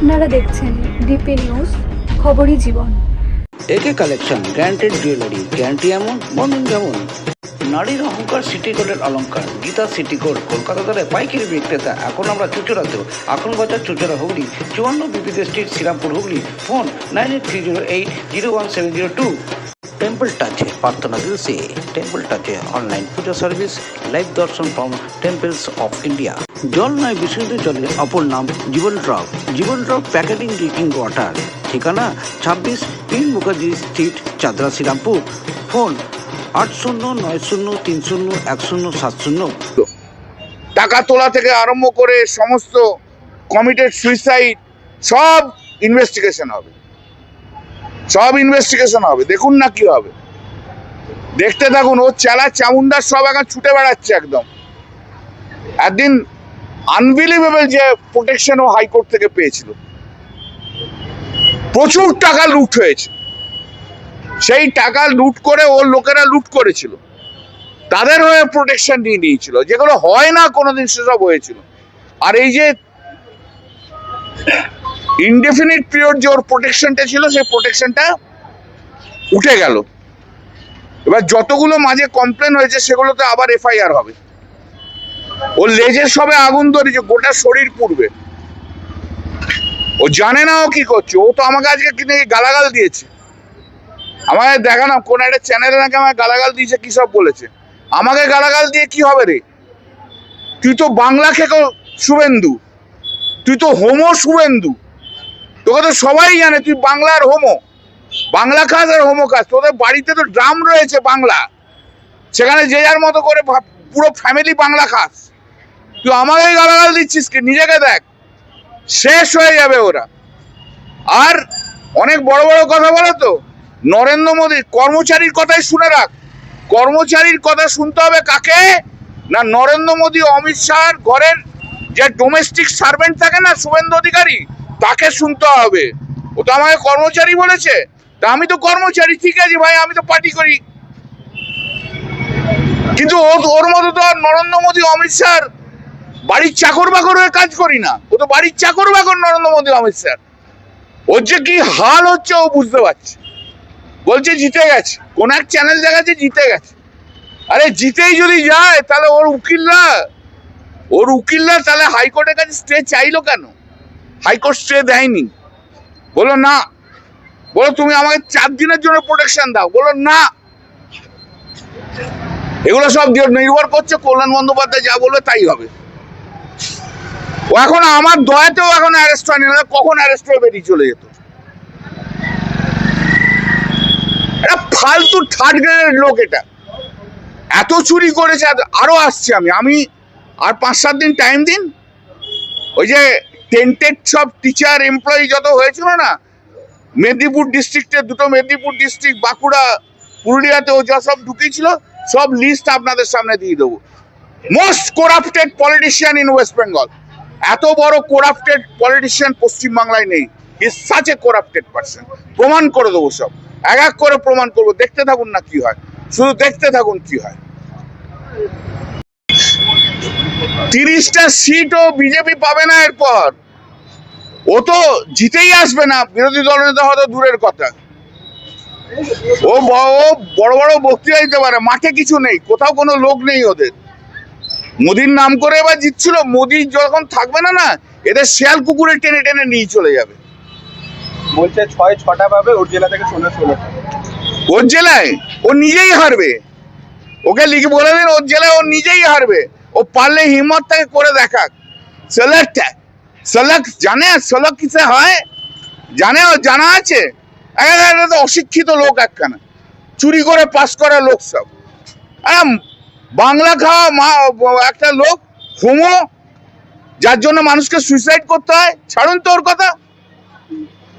আপনারা দেখছেন DP news, খবরই জীবন। একে কালেকশন গ্যারান্টেড জুয়েলারি, গ্যারান্টি এমন বন্ধন যেমন। নারীর অহংকার সিটি গোল্ডের অলংকার, গীতা সিটি গোল্ড কলকাতা দ্বারা পাইকারি বিক্রেতা। এখন আমরা চুচড়াতেও, এখন বাজার চুচড়া হুগলি, 54 বিপিতে street, Serampore Hooghly. Phone 9830801702। Temple টাচে প্রার্থনা দিলসে, টেম্পল টাচে online puja service, live darshan from temples of India. জল নয় বিশুদ্ধ জলের অপর নাম জীবন ড্রপ। জীবন ড্রপ প্যাকেটিং ড্রিঙ্কিং ওয়াটার। ঠিকানা 26 পীর মুখার্জি স্ট্রিট, চাদরা, শ্রীরামপুর। ফোন 8090301070। টাকা তোলা থেকে আরম্ভ করে সমস্ত কমিটেড সুইসাইড সব ইনভেস্টিগেশন হবে, দেখুন না কি হবে, দেখতে থাকুন। ও চেলা চামুন্ডার সব এখন ছুটে বেড়াচ্ছে একদম। একদিন আনবিলিভেবল যে প্রোটেকশন ও হাইকোর্ট থেকে পেয়েছিল, প্রচুর টাকা লুট হয়েছে। সেই টাকা লুট করে ওর লোকেরা লুট করেছিল, তাদের হয়ে প্রোটেকশন নিয়ে নিয়েছিল, যেগুলো হয় না কোনোদিন, সেসব হয়েছিল। আর এই যে ইনডেফিনিট পিরিয়ড যে ওর প্রোটেকশনটা ছিল, সেই প্রোটেকশনটা উঠে গেল। এবার যতগুলো মাঝে কমপ্লেন হয়েছে সেগুলোতে আবার এফআইআর হবে। ও লেজের সবে আগুন ধরেছে, গোটা শরীর পুড়বে। ও জানে না ও কি করছে। ও তো আমাকে আজকে কিনে গালাগাল দিয়েছে, আমাকে দেখানো কোন একটা চ্যানেলে নাকি আমাকে গালাগাল দিয়েছে, কি সব বলেছে। আমাকে গালাগাল দিয়ে কি হবে রে? তুই তো বাংলা খেকো শুভেন্দু, তুই তো হোমো শুভেন্দু। তোকে তো সবাই জানে তুই বাংলার হোমো, বাংলা খাস আর হোমো খাস। তোদের বাড়িতে তো ড্রাম রয়েছে বাংলা, সেখানে যে যার মতো করে পুরো ফ্যামিলি বাংলা খাস। তুই আমাকেই গালাগাল দিচ্ছিস কি? নিজেকে দেখ, শেষ হয়ে যাবে ওরা। আর অনেক বড় বড় কথা বলো তো। নরেন্দ্র মোদী কর্মচারীর কথাই শুনে রাখ। কর্মচারীর কথা শুনতে হবে কাকে? না, নরেন্দ্র মোদী অমিত শাহর ঘরের যে ডোমেস্টিক সার্ভেন্ট থাকে না, শুভেন্দু অধিকারী, তাকে শুনতে হবে। ও তো আমাকে কর্মচারী বলেছে, তা আমি তো কর্মচারী, ঠিক আছে ভাই, আমি তো পার্টি করি। কিন্তু ওর মতো তো আর নরেন্দ্র মোদী অমিত শাহর বাড়ির চাকর বাকর হয়ে কাজ করি না। ও তো বাড়ির চাকর বাকর নরেন্দ্র মোদী অমিত শাহ। ওর যে কি হাল হচ্ছে ও বুঝতে পারছে। বলছে জিতে গেছে, কোন এক চ্যানেল দেখাচ্ছে জিতে গেছে। আরে জিতেই যদি যায় তাহলে ওর উকিলরা তাহলে হাইকোর্টের কাছে স্টে চাইলো কেন? হাইকোর্ট স্টে দেয়নি, বলো না, বলো তুমি আমাকে 4 দিনের জন্য প্রোটেকশন দাও, বলো না। এগুলো সব নির্ভর করছে কল্যাণ বন্দ্যোপাধ্যায় যা বলবে তাই হবে। ও এখন আমার দয়াতেও এখন অ্যারেস্ট হয়নি, না কখন অ্যারেস্ট হয়ে বেরিয়ে চলে যেত। এটা ফালতু থার্ড গ্রেডের লোক। এটা এত চুরি করেছে, আরো আসছে। আমি আর 5-7 দিন টাইম দিন। ওই যে টেন্টেড সব টিচার এমপ্লয়ি যত হয়েছিল না মেদিনীপুর ডিস্ট্রিক্টে, 2টো মেদিনীপুর ডিস্ট্রিক্ট, বাঁকুড়া, পুরুলিয়াতে, ও যা সব ঢুকিয়েছিল সব লিস্ট আপনাদের সামনে দিয়ে দেবো। Most corrupted politician in West Bengal. এত বড় করাপ্টেড পলিটিশিয়ান পশ্চিমবাংলায় নেই। Is such a corrupted person. প্রমাণ করে দেবো সব, এক এক করে প্রমাণ করবো। দেখতে থাকুন না কি হয়, শুধু দেখতে থাকুন কি হয়। 30টা সিটও বিজেপি পাবে না এরপর। ও তো জিতেই আসবে না, বিরোধী দলনেতা হয়তো দূরের কথা। ও বড় বড় বক্তৃতা দিতে পারে, মাঠে কিছু নেই, কোথাও কোনো লোক নেই ওদের। মোদির নাম করে এবার জিতছিল, মোদি যখন থাকবে না, না এদের শেয়াল কুকুরে টেনে টেনে নিয়ে চলে যাবে। বলছে 6টা পাবে ওর জেলা থেকে 16। ওর জেলায় ও নিজেই হারবে। ওকে লিখে বলে দিন ওর জেলায় ও নিজেই হারবে। ও পারলে হিম্মত থেকে করে দেখাক। সলক জানে, সলক কিসে হয় জানে, ও জানা আছে। তো অশিক্ষিত লোক একখানা, চুরি করে পাস করা লোক সব। বাংলা খাওয়া একটা লোক, হোমো, যার জন্য মানুষকে সুইসাইড করতে হয়। ছাড়ুন তো ওর কথা।